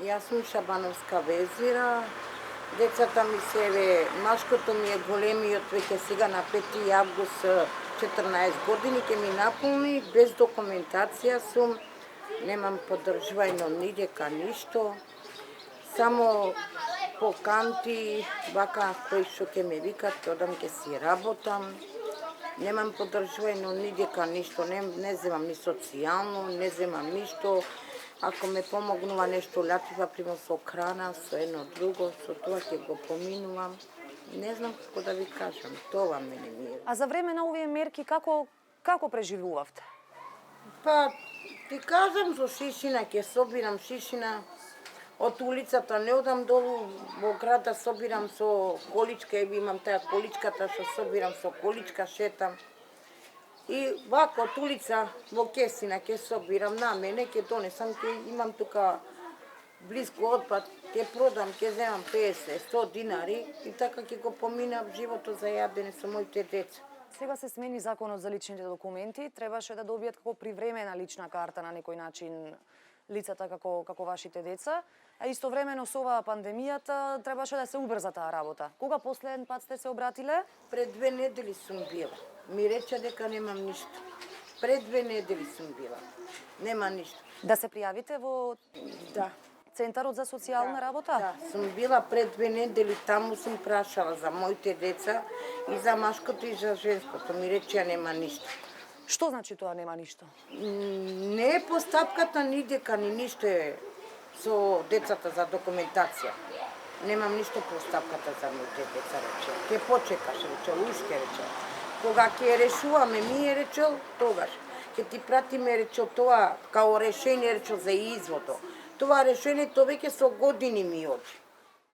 Јас сум Шабановска Везира. Децата ми се, машкото ми е големиот, веќе сега на 5 август 14 години ќе ми наполни, без документација сум, немам поддржување нидека ништо, само по канти, вака кои што ќе ме викат, одам ќе си работам, немам поддржување нидека ништо, не земам ни социјално, не земам ништо. Ако ме помогнува нешто латива, пример со храна, со едно друго, со тоа ќе го поминувам. Не знам како да ви кажам, тоа мене ми е. А за време на овие мерки како преживувавте? Па, ти кажам, со шишина ќе собирам шишина, од улицата не одам долу, во града собирам со количка, имам таа количката што собирам со количка, шетам. И вака од улица во кесина ќе собирам на мене, ќе донесам, ќе имам тука близко отпад, ќе продам, ќе земам 50-100 динари и така ќе го поминав животот за јадење со моите деца. Сега се смени законот за личните документи, требаше да добијат како привремена лична карта на некој начин лицата како вашите деца, а истовремено со оваа пандемијата требаше да се убрза таа работа. Кога последен пат сте се обратиле? Пред 2 недели сум била. Ми рече дека немам ништо. Пред 2 недели сум била. Нема ништо. Да се пријавите во Да. Центарот за социјална работа? Да, сум била пред 2 недели, таму сум прашала за моите деца и за машкото и за женското. Ми рече нема ништо. Што значи тоа нема ништо? Не е постапката нидека, ни ништо е со децата за документација. Немам ништо постапката за моите деца, рече. Ке почекаш, рече, уште, рече. Кога ќе решуваме, ми е речел, тогаш. Ќе ти пратиме, речел, тоа, као решение, речел, за изводо. Това решението веќе со години ми оди.